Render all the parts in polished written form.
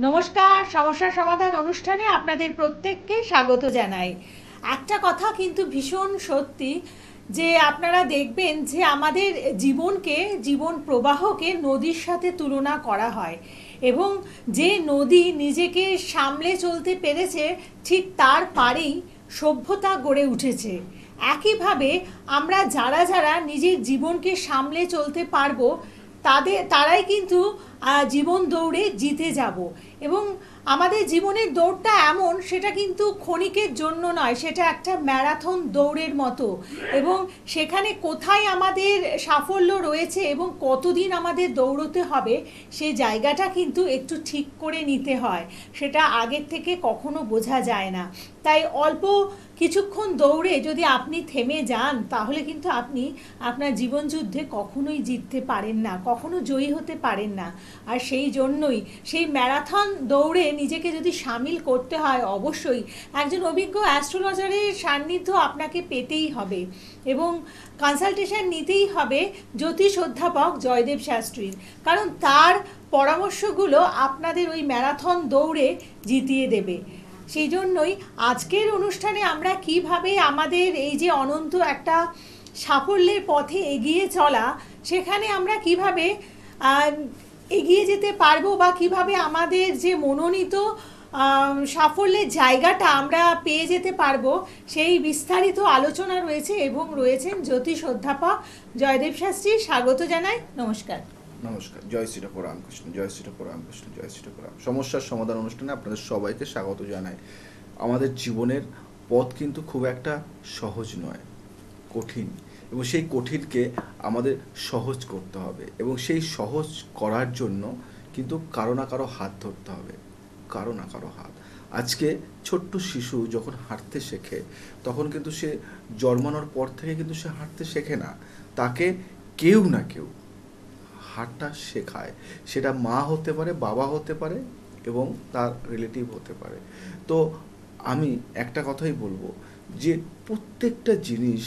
নমস্কার, সমস্যা সমাধান অনুষ্ঠানে আপনাদের প্রত্যেককে স্বাগত জানাই। একটা কথা কিন্তু ভীষণ সত্যি যে আপনারা দেখবেন যে আমাদের জীবন প্রবাহকে নদীর সাথে তুলনা করা হয় এবং যে নদী নিজেকে সামলে চলতে পেরেছে ঠিক তার পাড়েই সভ্যতা গড়ে উঠেছে। একইভাবে আমরা যারা যারা নিজের জীবনকে সামলে চলতে পারবো তারাই কিন্তু জীবন দৌড়ে জিতে যাব। এবং আমাদের জীবনের দৌড়টা এমন, সেটা কিন্তু ক্ষণিকের জন্য নয়, সেটা একটা ম্যারাথন দৌড়ের মতো। এবং সেখানে কোথায় আমাদের সাফল্য রয়েছে এবং কতদিন আমাদের দৌড়তে হবে সেই জায়গাটা কিন্তু একটু ঠিক করে নিতে হয়, সেটা আগের থেকে কখনো বোঝা যায় না। তাই অল্প কিছুক্ষণ দৌড়ে যদি আপনি থেমে যান তাহলে কিন্তু আপনি আপনার জীবনযুদ্ধে কখনোই জিততে পারেন না, কখনো জয়ী হতে পারেন না। আর সেই জন্যই সেই ম্যারাথন দৌড়ে নিজেকে যদি সামিল করতে হয়, অবশ্যই একজন অভিজ্ঞ অ্যাস্ট্রোলজারের সান্নিধ্য আপনাকে পেতেই হবে এবং কনসালটেশন নিতেই হবে জ্যোতিষ অধ্যাপক জয়দেব শাস্ত্রীর, কারণ তার পরামর্শগুলো আপনাদের ওই ম্যারাথন দৌড়ে জিতিয়ে দেবে। সেই জন্যই আজকের অনুষ্ঠানে আমরা কিভাবে আমাদের এই যে অনন্ত একটা সাফল্যের পথে এগিয়ে চলা, সেখানে আমরা কিভাবে এগিয়ে যেতে পারবো বা কিভাবে আমাদের যে মনোনীত সাফল্যের জায়গাটা আমরা পেয়ে যেতে পারবো, সেই বিস্তারিত আলোচনা রয়েছে এবং রয়েছেন জ্যোতিষ অধ্যাপক জয়দেব শাস্ত্রী। স্বাগত জানাই, নমস্কার। নমস্কার। জয় শ্রী ঠাকুর রামকৃষ্ণ, জয় শ্রী ঠাকুর রামকৃষ্ণ, জয় শ্রী ঠাকুর রাম। সমস্যার সমাধান অনুষ্ঠানে আপনাদের সবাইকে স্বাগত জানাই। আমাদের জীবনের পথ কিন্তু খুব একটা সহজ নয়, কঠিন, এবং সেই কঠিনকে আমাদের সহজ করতে হবে এবং সেই সহজ করার জন্য কিন্তু কারো না কারো হাত ধরতে হবে, কারো না কারো হাত। আজকে ছোট্ট শিশু যখন হাঁটতে শেখে তখন কিন্তু সে জন্মানোর পর থেকে কিন্তু সে হাঁটতে শেখে না, তাকে কেউ না কেউ হাঁটা শেখায়। সেটা মা হতে পারে, বাবা হতে পারে এবং তার রিলেটিভ হতে পারে। তো আমি একটা কথাই বলবো যে প্রত্যেকটা জিনিস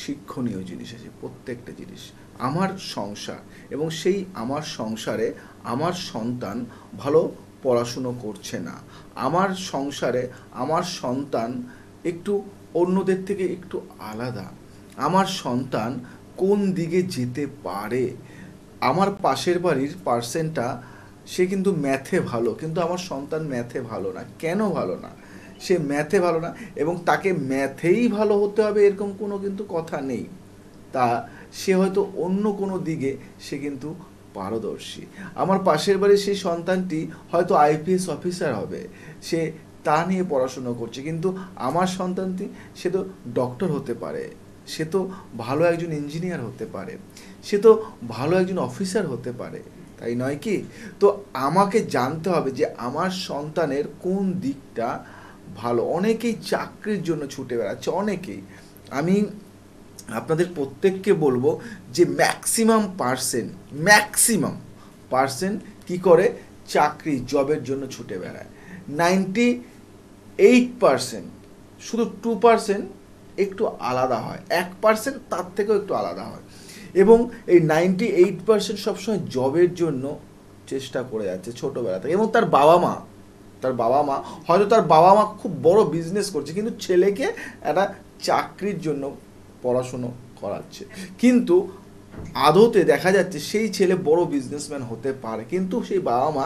শিক্ষণীয় জিনিস আছে, প্রত্যেকটা জিনিস। আমার সংসার এবং সেই আমার সংসারে আমার সন্তান ভালো পড়াশুনো করছে না, আমার সংসারে আমার সন্তান একটু অন্যদের থেকে একটু আলাদা, আমার সন্তান কোন দিকে যেতে পারে। আমার পাশের বাড়ির পার্সেনটা সে কিন্তু ম্যাথে ভালো, কিন্তু আমার সন্তান ম্যাথে ভালো না। কেন ভালো না? সে ম্যাথে ভালো না এবং তাকে ম্যাথেই ভালো হতে হবে এরকম কোনো কিন্তু কথা নেই। তা সে হয়তো অন্য কোনো দিকে সে কিন্তু পারদর্শী। আমার পাশের বাড়ির সেই সন্তানটি হয়তো আইপিএস অফিসার হবে, সে তা নিয়ে পড়াশুনো করছে, কিন্তু আমার সন্তানটি সে তো ডক্টর হতে পারে, সে তো ভালো একজন ইঞ্জিনিয়ার হতে পারে, সে তো ভালো একজন অফিসার হতে পারে, তাই নয় কি? তো আমাকে জানতে হবে যে আমার সন্তানের কোন দিকটা ভালো। অনেকেই চাকরির জন্য ছুটে বেড়াচ্ছে, অনেকেই। আমি আপনাদের প্রত্যেককে বলবো যে ম্যাক্সিমাম পার্সেন্ট কী করে? চাকরি জবের জন্য ছুটে বেড়ায়। 98%, শুধু 2% একটু আলাদা হয়, 1% তার থেকেও একটু আলাদা হয়। এবং এই 98% সবসময় জবের জন্য চেষ্টা করে যাচ্ছে ছোটোবেলা থেকে। এবং তার বাবা মা হয়তো তার বাবা মা খুব বড় বিজনেস করছে, কিন্তু ছেলেকে একটা চাকরির জন্য পড়াশুনো করাচ্ছে, কিন্তু আদতে দেখা যাচ্ছে সেই ছেলে বড় বিজনেসম্যান হতে পারে, কিন্তু সেই বাবা মা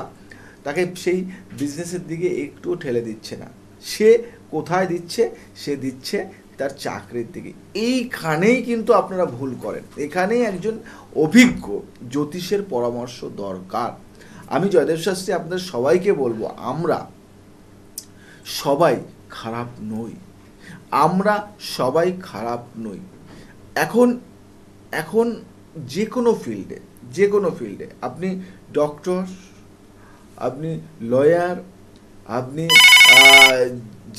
তাকে সেই বিজনেসের দিকে একটুও ঠেলে দিচ্ছে না। সে কোথায় দিচ্ছে? সে দিচ্ছে তার চাকরির দিকে। এইখানেই কিন্তু আপনারা ভুল করেন, এখানেই একজন অভিজ্ঞ জ্যোতিষের পরামর্শ দরকার। আমি জয়দেব শাস্ত্রী আপনাদের সবাইকে বলবো, আমরা সবাই খারাপ নই, আমরা সবাই খারাপ নই। এখন যে কোনো ফিল্ডে আপনি ডক্টর, আপনি লয়ার, আপনি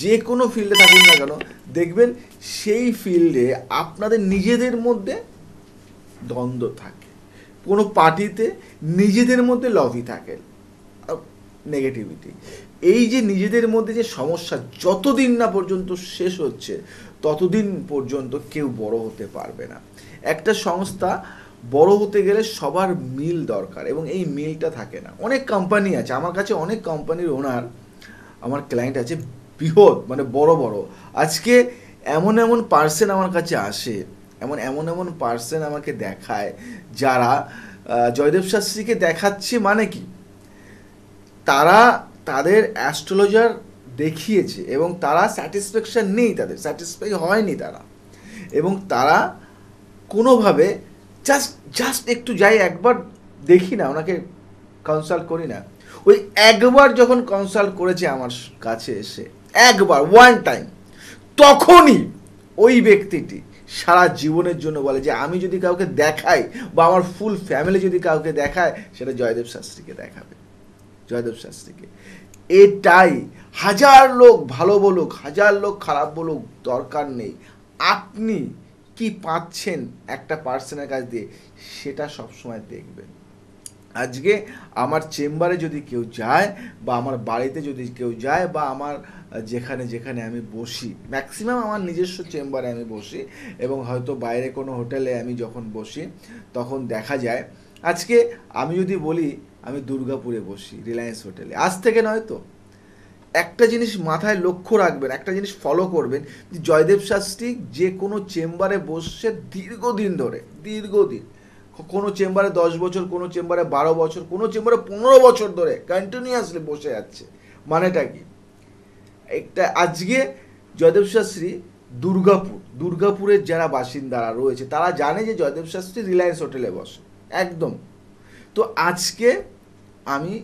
যে কোনো ফিল্ডে থাকুন না কেন, দেখবেন সেই ফিল্ডে আপনাদের নিজেদের মধ্যে দ্বন্দ্ব থাকে। কোনো পার্টিতে নিজেদের মধ্যে লবি থাকে, নেগেটিভিটি। এই যে নিজেদের মধ্যে যে সমস্যা, যতদিন না পর্যন্ত শেষ হচ্ছে ততদিন পর্যন্ত কেউ বড় হতে পারবে না। একটা সংস্থা বড় হতে গেলে সবার মিল দরকার, এবং এই মিলটা থাকে না। অনেক কোম্পানি আছে, আমার কাছে অনেক কোম্পানির ওনার আমার ক্লায়েন্ট আছে, বৃহৎ মানে বড় বড়। আজকে এমন এমন পার্সন আমার কাছে আসে, এমন পার্সন আমাকে দেখায়, যারা জয়দেব শাস্ত্রীকে দেখাচ্ছে মানে কি, তারা তাদের অ্যাস্ট্রোলজার দেখিয়েছে এবং তারা স্যাটিসফ্যাকশন নেই, তাদের স্যাটিসফাই হয়নি তারা, এবং তারা কোনোভাবে জাস্ট জাস্ট একটু যাই একবার দেখি না, ওনাকে কনসাল্ট করি না, ওই একবার যখন কনসাল্ট করেছে আমার কাছে এসে, একবার ওয়ান টাইম, তখনই ওই ব্যক্তিটি সারা জীবনের জন্য বলে যে আমি যদি কাউকে দেখাই বা আমার ফুল ফ্যামিলি যদি কাউকে দেখায়, সেটা জয়দেব শাস্ত্রীকে দেখাবে, জয়দেব শাস্ত্রীকে। এটাই, হাজার লোক ভালো বলুক, হাজার লোক খারাপ বলুক, দরকার নেই। আপনি কি পাচ্ছেন একটা পার্সনের কাছ দিয়ে, সেটা সবসময় দেখবেন। আজকে আমার চেম্বারে যদি কেউ যায়, বা আমার বাড়িতে যদি কেউ যায়, বা আমার যেখানে যেখানে আমি বসি, ম্যাক্সিমাম আমার নিজস্ব চেম্বারে আমি বসি, এবং হয়তো বাইরে কোনো হোটেলে আমি যখন বসি, তখন দেখা যায়, আজকে আমি যদি বলি আমি দুর্গাপুরে বসি রিলায়েন্স হোটেলে, আজ থেকে নয় তো, একটা জিনিস মাথায় লক্ষ্য রাখবেন, একটা জিনিস ফলো করবেন, যে জয়দেব শাস্ত্রী যে কোনো চেম্বারে বসছে দীর্ঘদিন ধরে, দীর্ঘদিন, কোনো চেম্বারে 10 বছর, কোনো চেম্বারে 12 বছর, কোনো চেম্বারে 15 বছর ধরে কন্টিনিউয়াসলি বসে যাচ্ছে। মানেটা কি, একটা আজকে জয়দেব শাস্ত্রী দুর্গাপুরের যারা বাসিন্দারা রয়েছে, তারা জানে যে জয়দেব শাস্ত্রী রিলায়েন্স হোটেলে বসে একদম। তো আজকে আমি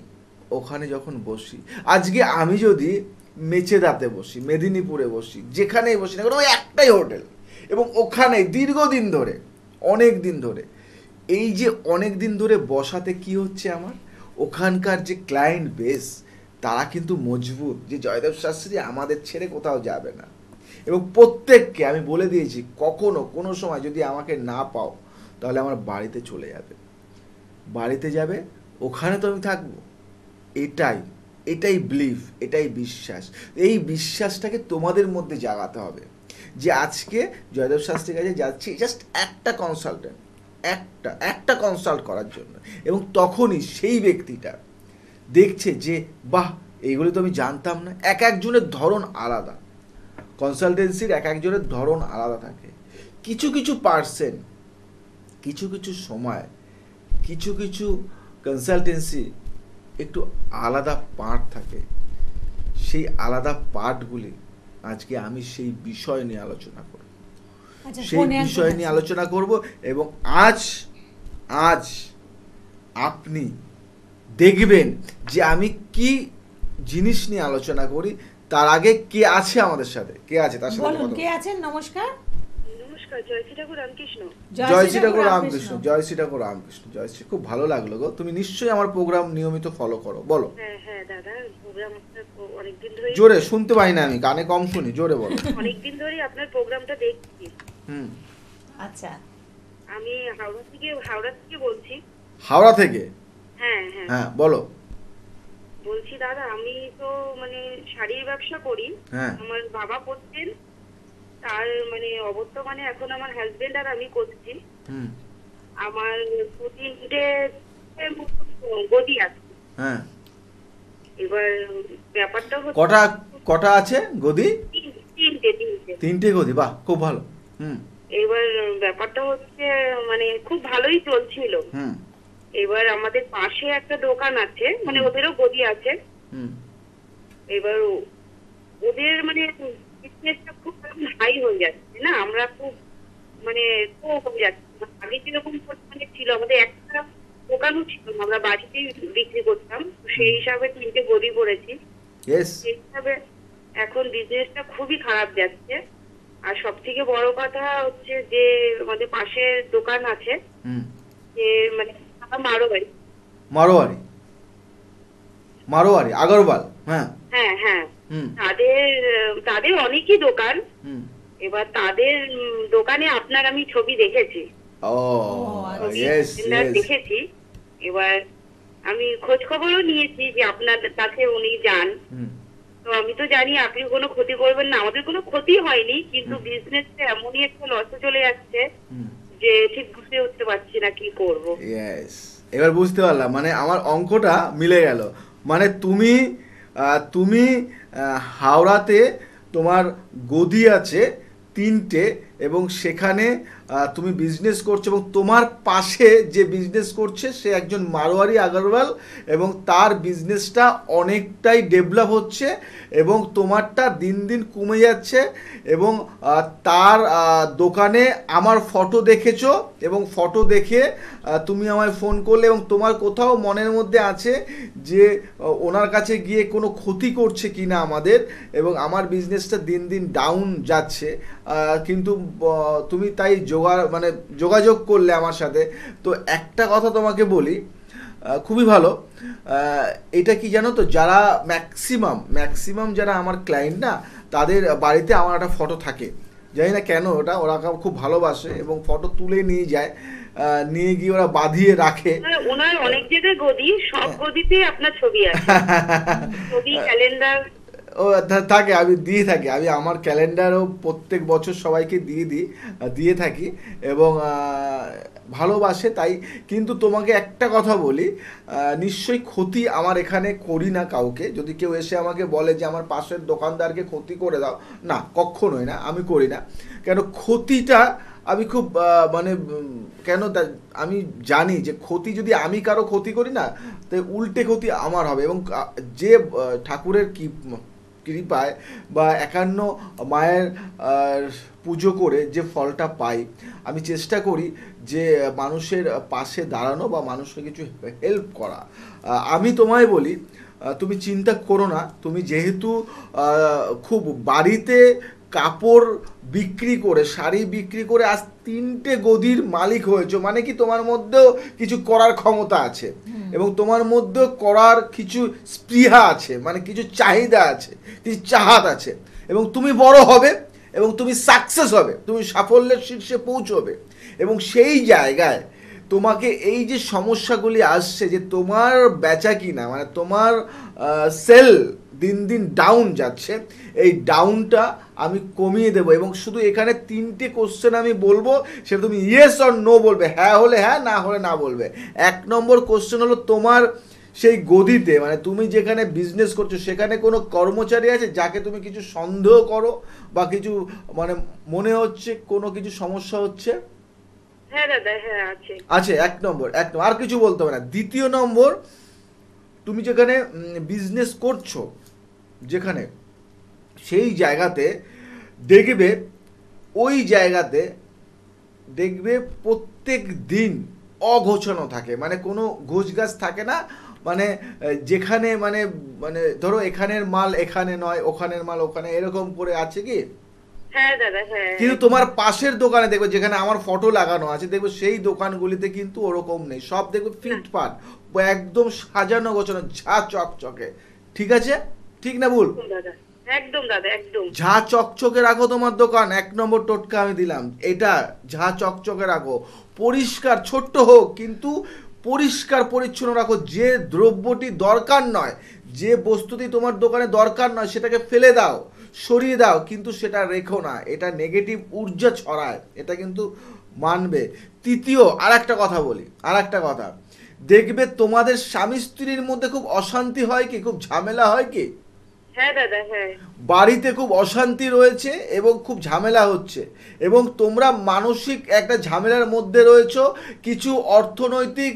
ওখানে যখন বসি, আজকে আমি যদি মেচেদাতে বসি, মেদিনীপুরে বসি, যেখানেই বসি না কেন, ওই একটাই হোটেল, এবং ওখানে দীর্ঘদিন ধরে, অনেক দিন ধরে, এই যে অনেক দিন ধরে বসাতে কি হচ্ছে, আমার ওখানকার যে ক্লায়েন্ট বেস, তারা কিন্তু মজবুত, যে জয়দেব শাস্ত্রী আমাদের ছেড়ে কোথাও যাবে না। এবং প্রত্যেককে আমি বলে দিয়েছি, কখনো কোনো সময় যদি আমাকে না পাও, তাহলে আমার বাড়িতে চলে যাবে, বাড়িতে যাবে, ওখানে তো আমি থাকবো। এটাই বিলিভ, এটাই বিশ্বাস। এই বিশ্বাসটাকে তোমাদের মধ্যে জাগাতে হবে, যে আজকে জয়দেব শাস্ত্রীর কাছে যাচ্ছি জাস্ট একটা কনসালটেন্ট, একটা কনসাল্ট করার জন্য, এবং তখনই সেই ব্যক্তিটা দেখছে যে বাহ, এইগুলো তো আমি জানতাম না। এক একজনের ধরন আলাদা, কনসালটেন্সির এক একজনের ধরন আলাদা থাকে। কিছু কিছু পার্সেন্ট, কিছু কিছু সময়, কিছু কিছু কনসালটেন্সি একটু আলাদা পার্ট থাকে, সেই আলাদা পার্টগুলি আজকে আমি সেই বিষয় নিয়ে আলোচনা করব, সেই বিষয় নিয়ে আলোচনা করব। এবং আজ আপনি দেখবেন যে আমি কি জিনিস নিয়ে আলোচনা করি, তার আগে কে আছে আমাদের সাথে, কে আছে তার সাথে বলুন, কে আছেন? নমস্কার। জয় শ্রী ঠাকুর রামকৃষ্ণ। জয় শ্রী ঠাকুর রামকৃষ্ণ। জয় শ্রী ঠাকুর রামকৃষ্ণ। জয় শ্রী, খুব ভালো লাগলো গো, তুমি নিশ্চয়ই আমার প্রোগ্রাম নিয়মিত ফলো করো, বলো। হ্যাঁ হ্যাঁ দাদা, প্রোগ্রাম অনেকদিন ধরে, জোরে শুনতে পাই না, আমি কানে কম শুনি, জোরে বলো। অনেকদিন ধরে আপনার প্রোগ্রামটা দেখছি। আচ্ছা, আমি হাওড়া থেকে বলছি। হাওড়া থেকে? হ্যাঁ হ্যাঁ হ্যাঁ বলো। বলছি দাদা, আমি তো মানে শাড়ির ব্যবসা করি, হ্যাঁ। আমার বাবা করতেন, তার মানে অবর্তমানে এখন আমার হাজবেন্ড আর আমি করছি। আমার 3টে গদি আছে। হ্যাঁ। এবার ব্যাপারটা হচ্ছে, কটা আছে গদি? তিনটে গদি, বাহ, খুব ভালো। এবার ব্যাপারটা হচ্ছে মানে খুব ভালোই চলছিল। এবার আমাদের পাশে একটা দোকান আছে, মানে ওদেরও গদি আছে। এবার ওদের মানে বিজনেসটা খুব হাই হয়ে যাচ্ছে না, আমরা খুব মানে হয়ে যাচ্ছে। আগে যেরকম মানে ছিল, আমাদের একটা দোকানও ছিল না, আমরা বাড়িতেই বিক্রি করতাম, সেই হিসাবে 3টে গদি করেছি। সেই হিসাবে এখন বিজনেসটা খুবই খারাপ যাচ্ছে। আর সব থেকে বড় কথা হচ্ছে যে আমাদের পাশের দোকান আছে, যে মানে মারোয়ারি আগরওয়াল। হ্যাঁ হ্যাঁ হ্যাঁ, তাদের অনেকই দোকান। এবার তাদের দোকানে আপনার আমি ছবি দেখেছি, দেখেছি। এবার আমি খোঁজ খবরও নিয়েছি যে আপনার কাছে উনি যান, তো আমি তো জানি আপনি কোনো ক্ষতি করবেন না। আমাদের কোনো ক্ষতি হয়নি, কিন্তু বিজনেসটা এমনই একটা লসে চলে যাচ্ছে যে ঠিক বুঝতে উঠতে পারছি না কি করব। ইয়েস, এবার বুঝতে পারলাম, মানে আমার অঙ্কটা মিলে গেল। মানে তুমি তুমি হাওড়াতে তোমার গদি আছে 3টে, এবং সেখানে তুমি বিজনেস করছো, এবং তোমার পাশে যে বিজনেস করছে সে একজন মারোয়ারি আগরওয়াল, এবং তার বিজনেসটা অনেকটাই ডেভেলপ হচ্ছে, এবং তোমারটা দিন দিন কমে যাচ্ছে। এবং তার দোকানে আমার ফটো দেখেছো, এবং ফটো দেখে তুমি আমায় ফোন করলে, এবং তোমার কোথাও মনের মধ্যে আছে যে ওনার কাছে গিয়ে কোনো ক্ষতি করছে কিনা আমাদের, এবং আমার বিজনেসটা দিন দিন ডাউন যাচ্ছে, কিন্তু তুমি তাই মানে যোগাযোগ করলে আমার সাথে। তো একটা কথা তোমাকে বলি, খুবই ভালো। এটা কি জানো তো, যারা ম্যাক্সিমাম যারা আমার ক্লায়েন্ট না, তাদের বাড়িতে আমার একটা ফটো থাকে, জানি না কেন, ওরা খুব ভালোবাসে এবং ফটো তুলে নিয়ে যায়, নিয়ে গিয়ে ওরা বাঁধিয়ে রাখে। ওনার অনেক জায়গায় গদি, সব গদিতে আপনার ছবি আছে, ছবি, ক্যালেন্ডার ও থাকে, আমি দিয়ে থাকি, আমি আমার ক্যালেন্ডারও প্রত্যেক বছর সবাইকে দিয়ে থাকি, এবং ভালোবাসে তাই। কিন্তু তোমাকে একটা কথা বলি, নিশ্চয়ই ক্ষতি আমার এখানে করি না কাউকে। যদি কেউ এসে আমাকে বলে যে আমার পাশের দোকানদারকে ক্ষতি করে দাও, না, কখনোই না, আমি করি না। কেন ক্ষতিটা আমি খুব মানে কেন আমি জানি যে ক্ষতি যদি আমি কারো ক্ষতি করি না, তাই উল্টে ক্ষতি আমার হবে। এবং যে ঠাকুরের কৃপায় বা 51 মায়ের পুজো করে যে ফলটা পাই, আমি চেষ্টা করি যে মানুষের পাশে দাঁড়ানো বা মানুষকে কিছু হেল্প করা। আমি তোমায় বলি, তুমি চিন্তা করো না, তুমি যেহেতু খুব বাড়িতে কাপড় বিক্রি করে, শাড়ি বিক্রি করে আজ 3টে গদির মালিক হয়েছো, মানে কি তোমার মধ্যেও কিছু করার ক্ষমতা আছে, এবং তোমার মধ্যেও করার কিছু স্পৃহা আছে, মানে কিছু চাহিদা আছে, কিছু চাহাত আছে, এবং তুমি বড় হবে, এবং তুমি সাকসেস হবে, তুমি সাফল্যের শীর্ষে পৌঁছবে। এবং সেই জায়গায় তোমাকে এই যে সমস্যাগুলি আসছে, যে তোমার বেচা কিনা, মানে তোমার সেল দিন দিন ডাউন যাচ্ছে, এই ডাউনটা আমি কমিয়ে দেবো। এবং শুধু এখানে 3টে কোশ্চেন আমি বলবো, সেটা তুমি ইয়েস অর নো বলবে, হ্যাঁ হলে হ্যাঁ, না হলে না বলবে। 1 নম্বর কোশ্চেন হলো, তোমার সেই গদিতে, মানে তুমি যেখানে বিজনেস করছো, সেখানে কোনো কর্মচারী আছে যাকে তুমি কিছু সন্দেহ করো, বা কিছু মানে মনে হচ্ছে কোনো কিছু সমস্যা হচ্ছে? হ্যাঁ দাদা, হ্যাঁ আছে। আছে, 1 নম্বর, আর কিছু বলতে হবে না। 2য় নম্বর, তুমি যেখানে বিজনেস করছো, যেখানে সেই জায়গাতে দেখবে, ওই জায়গাতে দেখবে প্রত্যেক দিন অগোছানো থাকে, মানে কোনো গোছগাছ থাকে না, মানে যেখানে মানে মানে ধরো এখানের মাল এখানে নয়, ওখানের মাল ওখানে, এরকম করে আছে কি? হ্যাঁ দাদা, হ্যাঁ। কিন্তু তোমার পাশের দোকানে দেখবে, যেখানে আমার ফটো লাগানো আছে, দেখবে সেই দোকানগুলিতে কিন্তু ওরকম নেই, সব দেখবে ফিটফাট, একদম সাজানো গোছানো, ঝা চকচকে। ঠিক আছে, ঠিক না ভুল? একদম দাদা, একদম। ঝা চকচকে রাখো তোমার দোকান, 1 নম্বর টোটকা আমি দিলাম এটা, ঝা চকচকে রাখো, পরিষ্কার, ছোট্ট হোক কিন্তু পরিষ্কার পরিচ্ছন্ন রাখো। যে দ্রব্যটি দরকার নয়, যে বস্তুটি তোমার দোকানে দরকার নয়, সেটাকে ফেলে দাও, সরিয়ে দাও, কিন্তু সেটা রেখো না, এটা নেগেটিভ ঊর্জা ছড়ায়, এটা কিন্তু মানবে। 3য় আর একটা কথা বলি, আর একটা কথা, দেখবে তোমাদের স্বামী স্ত্রীর মধ্যে খুব অশান্তি হয় কি, খুব ঝামেলা হয় কি? হ্যাঁ দাদা, হ্যাঁ। বাড়িতে খুব অশান্তি রয়েছে এবং খুব ঝামেলা হচ্ছে, এবং তোমরা মানসিক একটা ঝামেলার মধ্যে রয়েছো, কিছু অর্থনৈতিক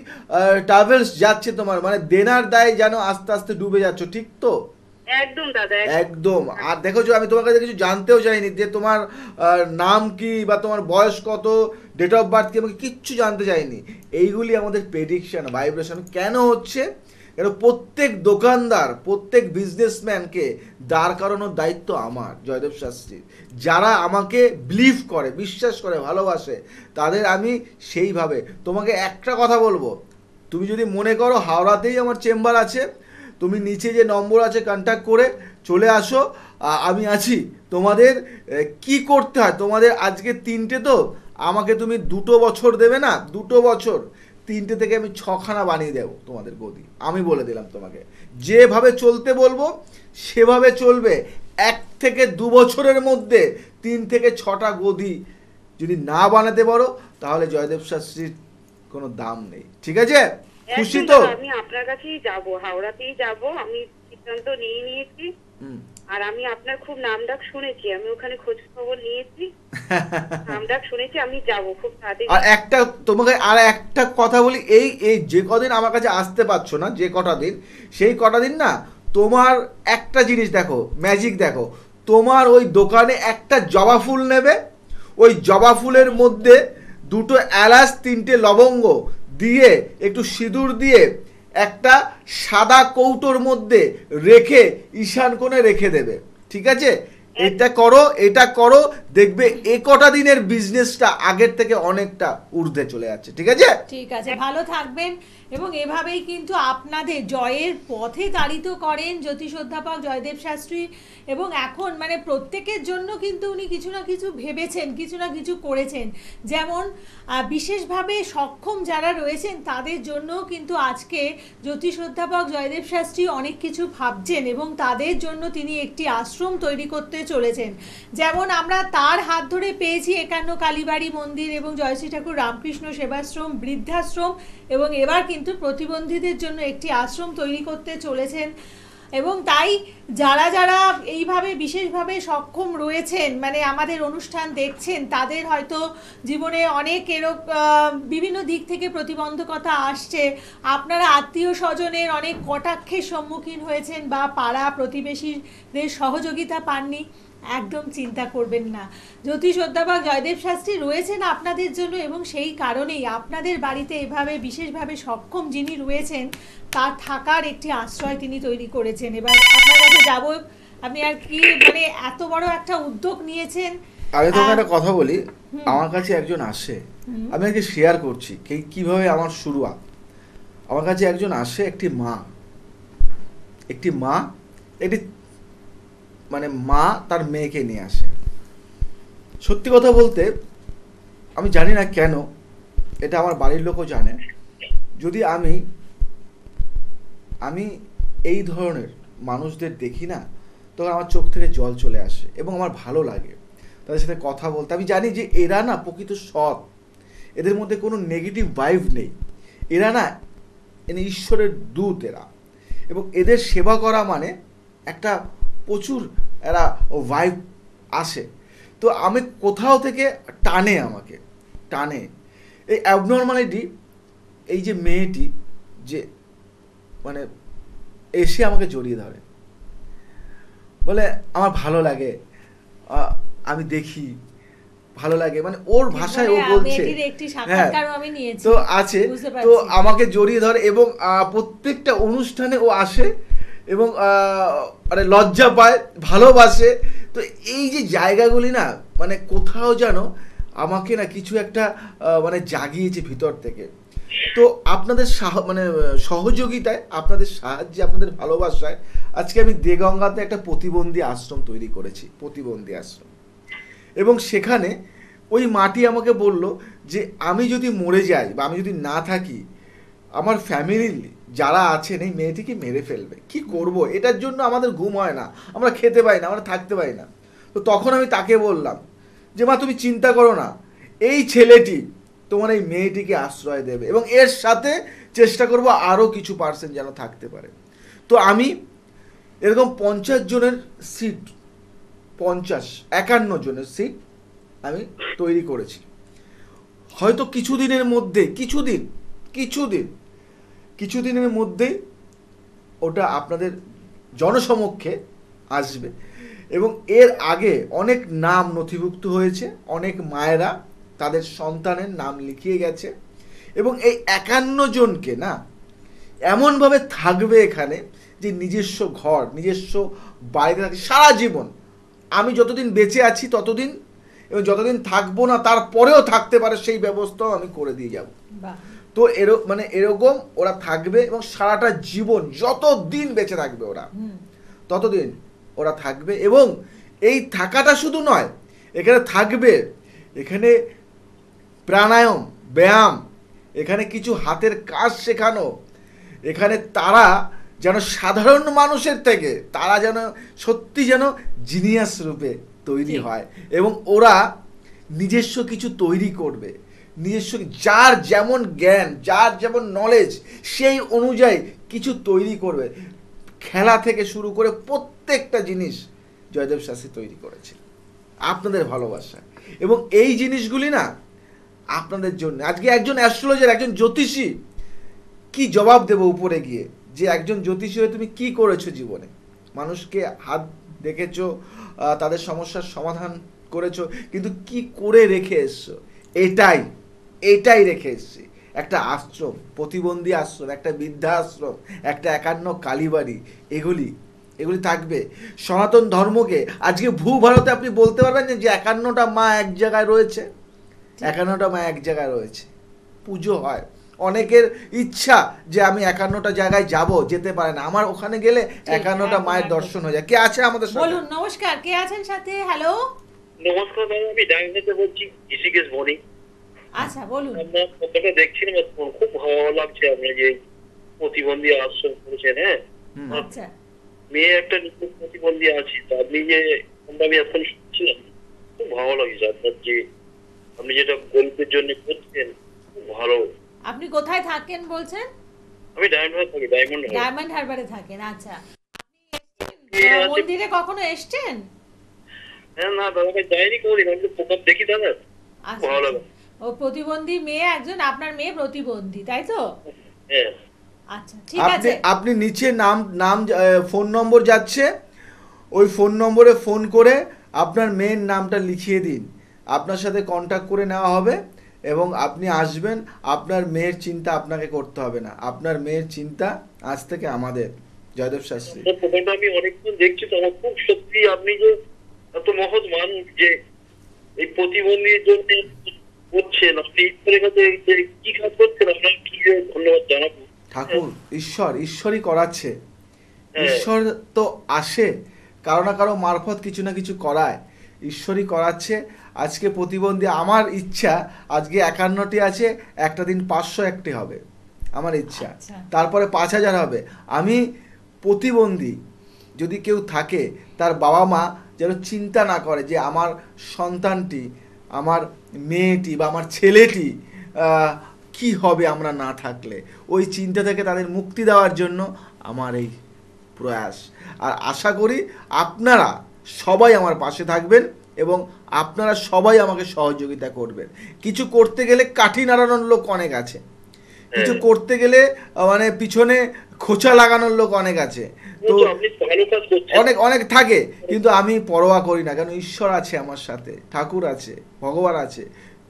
ট্রাভেলস যাচ্ছে তোমার, মানে দেনার দায় যেন আস্তে আস্তে ডুবে যাচ্ছ, ঠিক তো? একদম দাদা, একদম। আর দেখো, আমি তোমার কাছে কিছু জানতেও চাইনি, যে তোমার নাম কি বা তোমার বয়স কত, ডেট অফ বার্থ কি, আমাকে কিচ্ছু জানতে চাইনি। এইগুলি আমাদের প্রেডিকশন, ভাইব্রেশন কেন হচ্ছে, কারণ প্রত্যেক দোকানদার, প্রত্যেক বিজনেসম্যানকে দাঁড় করানোর দায়িত্ব আমার, জয়দেব শাস্ত্রী। যারা আমাকে বিলিভ করে, বিশ্বাস করে, ভালোবাসে, তাদের আমি সেইভাবে। তোমাকে একটা কথা বলবো, তুমি যদি মনে করো হাওড়াতেই আমার চেম্বার আছে, তুমি নিচে যে নম্বর আছে কন্ট্যাক্ট করে চলে আসো, আমি আছি। তোমাদের কি করতে হয়, তোমাদের আজকে 3টে, তো আমাকে তুমি 2 বছর দেবে না, 2 বছর, 3টে থেকে আমি 6খানা বানিয়ে দেবো তোমাদের গদি, আমি বলে দিলাম তোমাকে। যেভাবে চলতে বলবো সেভাবে চলবে, 1 থেকে 2 বছরের মধ্যে 3 থেকে 6টা গদি যদি না বানাতে পারো, তাহলে জয়দেব শাস্ত্রীর কোনো দাম নেই। ঠিক আছে, খুশি একদম তো? দাদা, আমি আপনার কাছেই যাব, হাওড়াতেই যাব, আমি সিদ্ধান্ত নিয়ে নিয়েছি। আর আমি আপনার খুব নামডাক শুনেছি, আমি ওখানে খোঁজ খবর নিয়েছি, নামডাক শুনেছি, আমি যাব খুব তাড়াতাড়ি। আর একটা তোমাকে আর একটা কথা বলি, এই এই যে কদিন আমার কাছে আসতে পারছো না, যে কটা দিন, সেই কটা দিন না তোমার একটা জিনিস দেখো, ম্যাজিক দেখো, তোমার ওই দোকানে একটা জবা ফুল নেবে, ওই জবা ফুলের মধ্যে 2টো এলাচ 3টে লবঙ্গ দিয়ে একটু সিঁদুর দিয়ে একটা সাদা কৌটোর মধ্যে রেখে ঈশান কোণে রেখে দেবে। ঠিক আছে, এটা করো, দেখবে এ কটা দিনের বিজনেসটা আগের থেকে অনেকটা ঊর্ধ্বে চলে যাচ্ছে। ঠিক আছে, ঠিক আছে, ভালো থাকবেন। এবং এভাবেই কিন্তু আপনাদের জয়ের পথে তাড়িত করেন জ্যোতিষ অধ্যাপক জয়দেব শাস্ত্রী। এবং এখন মানে প্রত্যেকের জন্য কিন্তু উনি কিছু না কিছু ভেবেছেন, কিছু না কিছু করেছেন। যেমন বিশেষভাবে সক্ষম যারা রয়েছেন তাদের জন্য কিন্তু আজকে জ্যোতিষ অধ্যাপক জয়দেব শাস্ত্রী অনেক কিছু ভাবছেন এবং তাদের জন্য তিনি একটি আশ্রম তৈরি করতে চলেছেন। যেমন আমরা তার হাত ধরে পেয়েছি 51 কালীবাড়ি মন্দির এবং জয়শ্রী ঠাকুর রামকৃষ্ণ সেবাশ্রম, বৃদ্ধাশ্রম, এবং এবার কিন্তু প্রতিবন্ধীদের জন্য একটি আশ্রম তৈরি করতে চলেছেন। এবং তাই যারা যারা এইভাবে বিশেষভাবে সক্ষম রয়েছেন, মানে আমাদের অনুষ্ঠান দেখছেন, তাদের হয়তো জীবনে অনেক বিভিন্ন দিক থেকে প্রতিবন্ধকতা আসছে, আপনারা আত্মীয় স্বজনের অনেক কটাক্ষের সম্মুখীন হয়েছেন বা পাড়া প্রতিবেশীদের সহযোগিতা পাননি, একদম চিন্তা করবেন না। জ্যোতিষ অধ্যাপক জয়দেব শাস্ত্রী রয়েছেন আপনাদের জন্য এবং সেই কারণেই আপনাদের বাড়িতে এভাবে বিশেষভাবে সক্ষম যিনি রয়েছেন তার থাকার একটি আশ্রয় তিনি তৈরি করেছেন। এবার আপনার কাছে যাব, আপনি আর কি মানে এত বড় একটা উদ্যোগ নিয়েছেন। আমি তোমাকে একটা কথা বলি, আমার কাছে একজন আসে, আমি আজকে শেয়ার করছি কিভাবে আমার শুরুয়াত। আমার কাছে একজন আসে, একটি মা মানে মা তার মেয়েকে নিয়ে আসে। সত্যি কথা বলতে আমি জানি না কেন, এটা আমার বাড়ির লোকও জানে, যদি আমি এই ধরনের মানুষদের দেখি না, তখন আমার চোখ থেকে জল চলে আসে এবং আমার ভালো লাগে তাদের সাথে কথা বলতে। আমি জানি যে এরা না প্রকৃত সৎ, এদের মধ্যে কোনো নেগেটিভ ভাইব নেই, এরা না ঈশ্বরের দূত এরা, এবং এদের সেবা করা মানে একটা প্রচুর এরা ভাইব আসে। তো আমি কোথাও থেকে আমাকে টানে এই অ্যাবনর্মালিটি, এই যে মেয়েটি যে মানে এসে আমাকে জড়িয়ে ধরে, বলে আমার ভালো লাগে, আমি দেখি ভালো লাগে, মানে ওর ভাষায় ও বলছে, হ্যাঁ তো আছে, তো আমাকে জড়িয়ে ধরে এবং প্রত্যেকটা অনুষ্ঠানে ও আসে এবং মানে লজ্জা পায়, ভালোবাসে। তো এই যে জায়গাগুলি না মানে কোথাও যেন আমাকে না কিছু একটা মানে জাগিয়েছে ভিতর থেকে। তো আপনাদের মানে সহযোগিতায়, আপনাদের সাহায্যে, আপনাদের ভালোবাসায় আজকে আমি দেগঙ্গাতে একটা প্রতিবন্ধী আশ্রম তৈরি করেছি, প্রতিবন্ধী আশ্রম। এবং সেখানে ওই মাটি আমাকে বলল যে আমি যদি মরে যাই বা আমি যদি না থাকি, আমার ফ্যামিলির যারা আছেন এই মেয়েটিকে মেরে ফেলবে, কি করব, এটার জন্য আমাদের ঘুম হয় না, আমরা খেতে পাই না, আমরা থাকতে পাই না। তো তখন আমি তাকে বললাম যে মা তুমি চিন্তা করো না, এই ছেলেটি তোমার এই মেয়েটিকে আশ্রয় দেবে এবং এর সাথে চেষ্টা করব আরও কিছু পার্সেন্ট যেন থাকতে পারে। তো আমি এরকম 50 জনের সিট, 51 জনের সিট আমি তৈরি করেছি। হয়তো কিছুদিনের মধ্যে, কিছুদিনের মধ্যেই ওটা আপনাদের জনসমক্ষে আসবে। এবং এর আগে অনেক নাম নথিভুক্ত হয়েছে, অনেক মায়েরা তাদের সন্তানের নাম লিখিয়ে গেছে এবং এই 51 জনকে না এমনভাবে থাকবে এখানে যে নিজস্ব ঘর, নিজস্ব বাড়িতে থাকে সারা জীবন। আমি যতদিন বেঁচে আছি ততদিন, এবং যতদিন থাকবো না তারপরেও থাকতে পারে সেই ব্যবস্থাও আমি করে দিয়ে যাব। তো মানে এরকম ওরা থাকবে এবং সারাটা জীবন যতদিন বেঁচে থাকবে ওরা ততদিন ওরা থাকবে। এবং এই থাকাটা শুধু নয়, এখানে থাকবে, এখানে প্রাণায়াম, ব্যায়াম, এখানে কিছু হাতের কাজ শেখানো, এখানে তারা যেন সাধারণ মানুষের থেকে তারা যেন সত্যি যেন জিনিয়াস রূপে তৈরি হয় এবং ওরা নিজস্ব কিছু তৈরি করবে, নিজস্ব যার যেমন জ্ঞান, যার যেমন নলেজ, সেই অনুযায়ী কিছু তৈরি করবে। খেলা থেকে শুরু করে প্রত্যেকটা জিনিস জয়দেব শাস্ত্রী তৈরি করেছে আপনাদের ভালোবাসা। এবং এই জিনিসগুলি না আপনাদের জন্য। আজকে একজন অ্যাস্ট্রোলজার, একজন জ্যোতিষী কি জবাব দেবো উপরে গিয়ে, যে একজন জ্যোতিষী হয়ে তুমি কি করেছো জীবনে? মানুষকে হাত দেখেছো, তাদের সমস্যার সমাধান করেছো, কিন্তু কি করে রেখে এসছো? এটাই রেখে এসছি। একটা আশ্রম, প্রতিবন্ধী আশ্রম, একটা বৃদ্ধা আশ্রম, একটা 51 কালীবাড়ি, এগুলি থাকবে। সনাতন ধর্মকে আজকে ভারতে আপনি বলতে পারবেন যে 51টা মা এক জায়গায় রয়েছে, 51টা মা এক জায়গায় রয়েছে, পুজো হয়। অনেকের ইচ্ছা যে আমি 51টা জায়গায় যেতে পারে না, আমার ওখানে গেলে 51টা মায়ের দর্শন হয়ে যায়। কে আছে আমাদের সাথে? বলুন। নমস্কার, কে আছেন সাথে? হ্যালো, নমস্কার দাদা, আমি ডায়মন্ড বলছি, ঋষিকেশ বনি। আচ্ছা বলুন। আপনার ফটোটা দেখছিলাম, খুব ভালো লাগছে আপনি যে প্রতিবন্ধী আশ্রম করেছেন। হ্যাঁ, আচ্ছা, মেয়ে একটা নিশ্চয় প্রতিবন্ধী আছে, তো আপনি যে আমি এখন শুনছিলাম, খুব ভালো লাগছে আপনার যে আপনি যেটা গরিবদের জন্য করছেন, খুব ভালো। আপনি কোথায় থাকেন বলছেন? আমি ডায়মন্ড থাকি, ডায়মন্ড হারবারে থাকেন। আচ্ছা, আপনি মন্দিরে কখনো এসেছেন? হ্যাঁ, না দাদাকে যাইনি কোনোদিন, আমি তো প্রোগ্রাম দেখি দাদা, আচ্ছা, ভালো লাগে। ও প্রতিবন্ধী মেয়ে একজন, আপনার মেয়ে প্রতিবন্ধী, তাই তো? হ্যাঁ, আচ্ছা, ঠিক আছে। আপনি নিচে নাম ফোন নম্বর যাচ্ছে, ওই ফোন নম্বরে ফোন করে আপনার মেয়ের নামটা লিখিয়ে দিন, আপনার সাথে কন্ট্যাক্ট করে নেওয়া হবে এবং আপনি আসবেন। আপনার মেয়ের চিন্তা আপনাকে করতে হবে না, আপনার মেয়ের চিন্তা আজ থেকে আমাদের। জয়দেব শাস্ত্রী, প্রোগ্রামটা আমি অনেকক্ষণ দেখছি, তো আমার খুব সত্যি আপনি যে এত মহৎ মানুষ যে এই প্রতিবন্ধীর জন্য করছেন, আপনি ঈশ্বরের কাছে যে কি কাজ করছেন, আপনার কি ধন্যবাদ জানাবো। ঠাকুর ঈশ্বরই করাচ্ছে। ঈশ্বর তো আসে কারো না কারো মারফত, কিছু না কিছু করায়, ঈশ্বরই করাচ্ছে। আজকে প্রতিবন্ধী, আমার ইচ্ছা আজকে 51টি আছে, একটা দিন 501টি হবে আমার ইচ্ছা, তারপরে 5000 হবে। আমি প্রতিবন্ধী যদি কেউ থাকে, তার বাবা মা যেন চিন্তা না করে যে আমার সন্তানটি, আমার মেয়েটি বা আমার ছেলেটি কি হবে আমরা না থাকলে, ওই চিন্তা থেকে তাদের মুক্তি দেওয়ার জন্য আমার এই প্রয়াস। আর আশা করি আপনারা সবাই আমার পাশে থাকবেন এবং আপনারা সবাই আমাকে সহযোগিতা করবেন। কিছু করতে গেলে কাঠি নাড়ানোর লোক অনেক আছে, কিছু করতে গেলে মানে পিছনে খোঁচা লাগানোর লোক অনেক আছে, তো অনেক থাকে, কিন্তু আমি পরোয়া করি না, কারণ ঈশ্বর আছে আমার সাথে, ঠাকুর আছে, ভগবান আছে।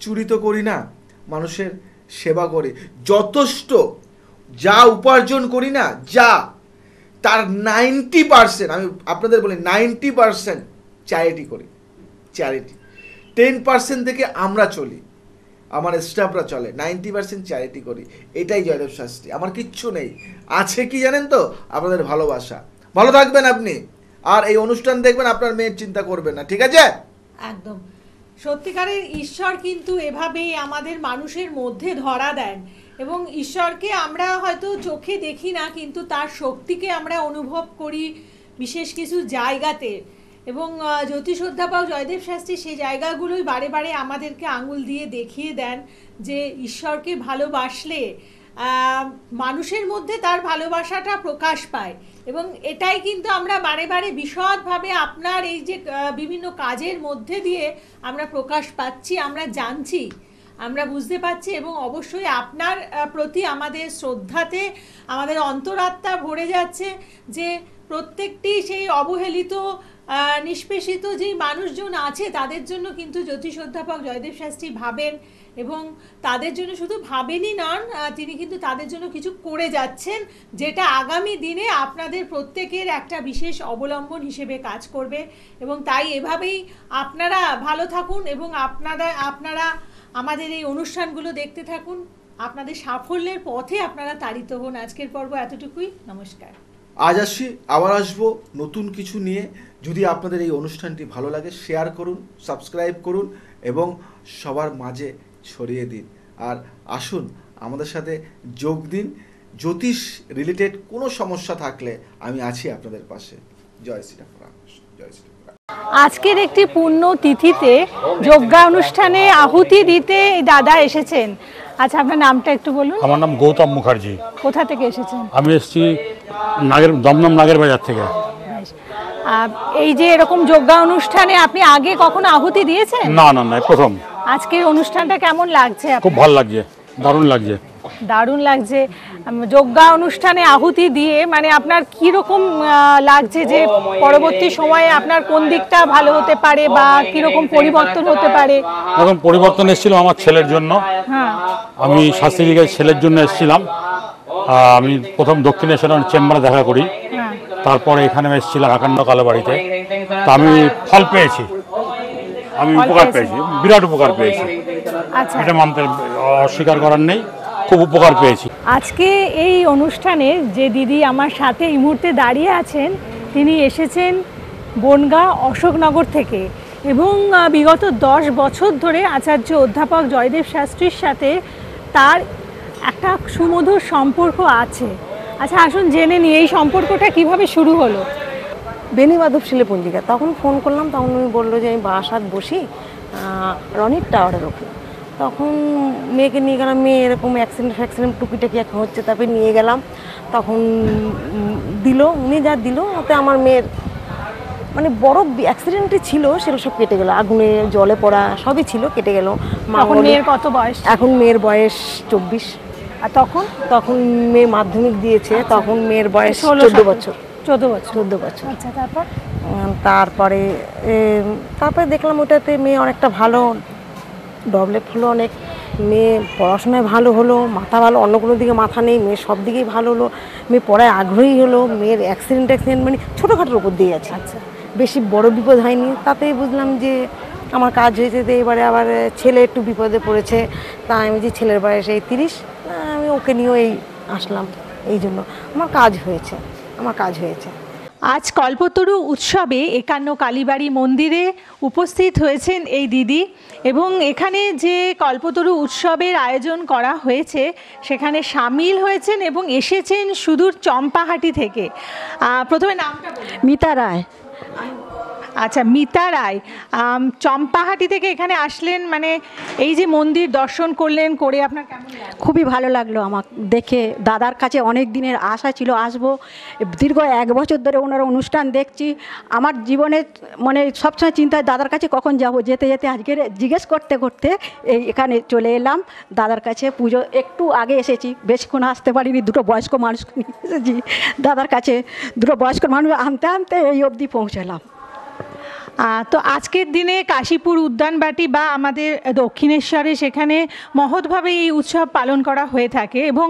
চুরি তো করি না, মানুষের সেবা করি, যথেষ্ট যা উপার্জন করি না, যা তার 90%, আমি আপনাদের বলি 90% চ্যারিটি করি। 10% থেকে আমরা চলি, আমার স্টাফরা চলে, 90% চ্যারিটি করি। এটাই জয়দেব শাস্ত্রী, আমার কিচ্ছু নেই। আছে কি জানেন তো? আপনাদের ভালোবাসা। ভালো থাকবেন আপনি, আর এই অনুষ্ঠান দেখবেন, আপনার মেয়ের চিন্তা করবেন না, ঠিক আছে? একদম। সত্যিকারের ঈশ্বর কিন্তু এভাবেই আমাদের মানুষের মধ্যে ধরা দেন, এবং ঈশ্বরকে আমরা হয়তো চোখে দেখি না, কিন্তু তার শক্তিকে আমরা অনুভব করি বিশেষ কিছু জায়গাতে। এবং জ্যোতিষ অধ্যাপক জয়দেব শাস্ত্রী সেই জায়গাগুলোই বারে বারে আমাদেরকে আঙুল দিয়ে দেখিয়ে দেন যে ঈশ্বরকে ভালোবাসলে মানুষের মধ্যে তার ভালোবাসাটা প্রকাশ পায়। এবং এটাই কিন্তু আমরা বারে বারে বিশদভাবে আপনার এই যে বিভিন্ন কাজের মধ্যে দিয়ে আমরা প্রকাশ পাচ্ছি, আমরা জানছি, আমরা বুঝতে পারছি। এবং অবশ্যই আপনার প্রতি আমাদের শ্রদ্ধাতে আমাদের অন্তরাত্মা ভরে যাচ্ছে যে প্রত্যেকটি সেই অবহেলিত নিষ্পেষিত যেই মানুষজন আছে তাদের জন্য কিন্তু জ্যোতিষ অধ্যাপক জয়দেব শাস্ত্রী ভাবেন, এবং তাদের জন্য শুধু ভাবেনই নন, তিনি কিন্তু তাদের জন্য কিছু করে যাচ্ছেন, যেটা আগামী দিনে আপনাদের প্রত্যেকের একটা বিশেষ অবলম্বন হিসেবে কাজ করবে। এবং তাই এভাবেই আপনারা ভালো থাকুন এবং আপনারা আমাদের এই অনুষ্ঠানগুলো দেখতে থাকুন, আপনাদের সাফল্যের পথে আপনারা তাড়িত হন। আজকের পর্ব এতটুকুই, নমস্কার। আজ আসি, আবার আসবো নতুন কিছু নিয়ে। যদি আপনাদের এই অনুষ্ঠানটি ভালো লাগে, শেয়ার করুন, সাবস্ক্রাইব করুন এবং সবার মাঝে ছড়িয়ে দিন। আর আসুন আমাদের সাথে যোগ দিন। জ্যোতিষ রিলেটেড কোনো সমস্যা থাকলে আমি আছি আপনাদের পাশে। জয় শ্রীরাম, জয় শ্রীরাম। আজকের একটি পূর্ণ তিথিতে যজ্ঞা অনুষ্ঠানে আহুতি দিতে দাদা এসেছেন। আচ্ছা, আপনার নামটা একটু বলুন। আমার নাম গৌতম মুখার্জি। কোথা থেকে এসেছেন? আমি এসেছি দমদম নাগের বাজার থেকে। এই যে এরকম যজ্ঞা অনুষ্ঠানে আপনি আগে কখনো আহুতি দিয়েছেন? না না না, প্রথম। আজকের অনুষ্ঠানটা কেমন লাগছে? খুব ভালো লাগছে, দারুণ লাগছে। দারুণ লাগছে। যজ্ঞা অনুষ্ঠানে আহুতি দিয়ে মানে আপনার কি রকম লাগছে, যে পরবর্তী সময়ে আপনার কোন দিকটা ভালো হতে পারে বা কি রকম পরিবর্তন হতে পারে? এখন পরিবর্তন এসেছিল আমার ছেলের জন্য। হ্যাঁ, আমি শাস্ত্রীকে ছেলের জন্য এসেছিলাম। আমি প্রথম দক্ষিণেশ্বর চেম্বারে দেখা করি, তারপরে এখানে এসেছিলাম একান্ন কালো বাড়িতে। তা আমি ফল পেয়েছি, আমি উপকার পেয়েছি, বিরাট উপকার পেয়েছি। আচ্ছা, এটা মানতে অস্বীকার করার নেই, খুব উপকার পেয়েছি। আজকে এই অনুষ্ঠানে যে দিদি আমার সাথে এই মুহূর্তে দাঁড়িয়ে আছেন, তিনি এসেছেন বনগাঁ অশোকনগর থেকে এবং বিগত 10 বছর ধরে আচার্য অধ্যাপক জয়দেব শাস্ত্রীর সাথে তার একটা সুমধুর সম্পর্ক আছে। আচ্ছা, আসুন জেনে নিই এই সম্পর্কটা কিভাবে শুরু হলো। বেনি মাধব শিলে পঞ্জিকা, তখন ফোন করলাম, তখন উনি বললো যে আমি বাসাত বসি রনির টাওয়ারের ওপরে। তখন মেয়েকে নিয়ে গেলাম, মেয়ে এরকম অ্যাক্সিডেন্ট টুকিটাকি এখন হচ্ছে, তারপরে নিয়ে গেলাম। তখন দিল, উনি যা দিল ওতে আমার মেয়ের মানে বড় অ্যাক্সিডেন্টই ছিল, সেগুলো সব কেটে গেল, আগুনে জলে পড়া সবই ছিল, কেটে গেল। এখন মেয়ের কত বয়স? এখন মেয়ের বয়স 24। আর তখন মেয়ে মাধ্যমিক দিয়েছে, তখন মেয়ের বয়স 14 বছর। 14 বছর। আচ্ছা, তারপরে দেখলাম ওটাতে মেয়ে অনেকটা ভালো ডেভেলপ হলো, অনেক মেয়ে পড়াশোনায় ভালো হলো, মাথা ভালো, অন্য কোনো দিকে মাথা নেই, মেয়ে সব দিকেই ভালো হলো, মেয়ে পড়ায় আগ্রহী হলো, মেয়ের অ্যাক্সিডেন্ট মানে ছোটোখাটোর উপর দিয়ে আছে। আচ্ছা, বেশি বড় বিপদ হয়নি। তাতেই বুঝলাম যে আমার কাজ হয়েছে। তো এবারে আবার ছেলে একটু বিপদে পড়েছে, তাই আমি যে ছেলের বয়স এই 30, আমি ওকে নিয়েও এই আসলাম। এই জন্য আমার কাজ হয়েছে। আজ কল্পতরু উৎসবে 51 কালীবাড়ি মন্দিরে উপস্থিত হয়েছেন এই দিদি এবং এখানে যে কল্পতরু উৎসবের আয়োজন করা হয়েছে সেখানে সামিল হয়েছেন এবং এসেছেন সুদূর চম্পাহাটি থেকে। প্রথমে নামটা বলুন। মিতা রায়। আচ্ছা, মিতা রায়, চম্পাহাটি থেকে এখানে আসলেন, মানে এই যে মন্দির দর্শন করলেন, করে আপনার কেমন লাগলো? খুবই ভালো লাগলো আমার দেখে। দাদার কাছে অনেক দিনের আশা ছিল আসবো, দীর্ঘ 1 বছর ধরে ওনার অনুষ্ঠান দেখছি। আমার জীবনে মানে সবসময় চিন্তায় দাদার কাছে কখন যাব, যেতে যেতে আজকে জিজ্ঞেস করতে করতে এখানে চলে এলাম দাদার কাছে। পুজো একটু আগে এসেছি, বেশিক্ষণ আসতে পারিনি, দুটো বয়স্ক মানুষ নিয়ে এসেছি দাদার কাছে। দুটো বয়স্ক মানুষ আনতে এই অবধি পৌঁছালাম। তো আজকের দিনে কাশীপুর উদ্যানবাটি বা আমাদের দক্ষিণেশ্বরে সেখানে মহৎভাবে এই উৎসব পালন করা হয়ে থাকে এবং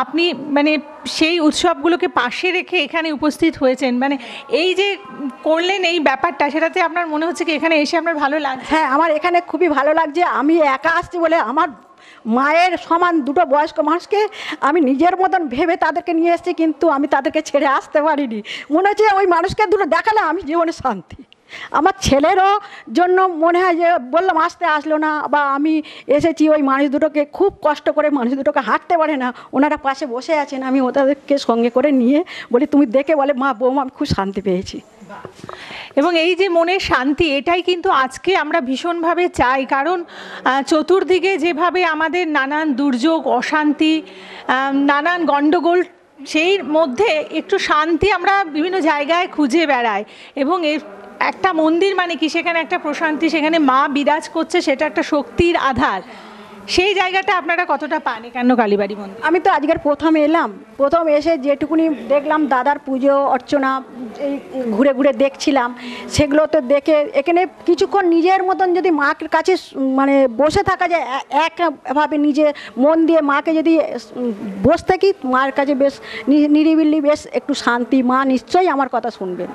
আপনি মানে সেই উৎসবগুলোকে পাশে রেখে এখানে উপস্থিত হয়েছেন, মানে এই যে করলেন এই ব্যাপারটা, সেটাতে আপনার মনে হচ্ছে কি এখানে এসে আপনার ভালো লাগছে? হ্যাঁ, আমার এখানে খুবই ভালো লাগছে। আমি একা আসছি বলে আমার মায়ের সমান দুটো বয়স্ক মানুষকে আমি নিজের মতন ভেবে তাদেরকে নিয়ে এসেছি, কিন্তু আমি তাদেরকে ছেড়ে আসতে পারিনি। মনে হচ্ছে ওই মানুষকে দুটো দেখালে আমি জীবনে শান্তি। আমার ছেলেরও জন্য মনে হয় যে বললাম আসলো না, বা আমি এসেছি ওই মানুষ দুটোকে, খুব কষ্ট করে মানুষ দুটোকে হাঁটতে পারে না, ওনারা পাশে বসে আছেন, আমি ওদেরকে সঙ্গে করে নিয়ে বলি তুমি দেখে বলে মা বৌমা আমি খুব শান্তি পেয়েছি। এবং এই যে মনের শান্তি, এটাই কিন্তু আজকে আমরা ভীষণভাবে চাই, কারণ চতুর্দিকে যেভাবে আমাদের নানান দুর্যোগ, অশান্তি, নানান গণ্ডগোল, সেই মধ্যে একটু শান্তি আমরা বিভিন্ন জায়গায় খুঁজে বেড়াই এবং একটা মন্দির মানে কি, সেখানে একটা প্রশান্তি, সেখানে মা বিরাজ করছে, সেটা একটা শক্তির আধার। সেই জায়গাটা আপনারা কতটা পান একান্ন কালীবাড়ি মন্দির? আমি তো আজকের প্রথম এসে যেটুকুনি দেখলাম দাদার পুজো অর্চনা, এই ঘুরে ঘুরে দেখছিলাম, সেগুলো তো দেখে এখানে কিছুক্ষণ নিজের মতন যদি মার কাছে মানে বসে থাকা যায়, একভাবে নিজে মন দিয়ে মাকে যদি বসে থাকি, মার কাছে বেশ নিরিবিলি, বেশ একটু শান্তি, মা নিশ্চয়ই আমার কথা শুনবেন।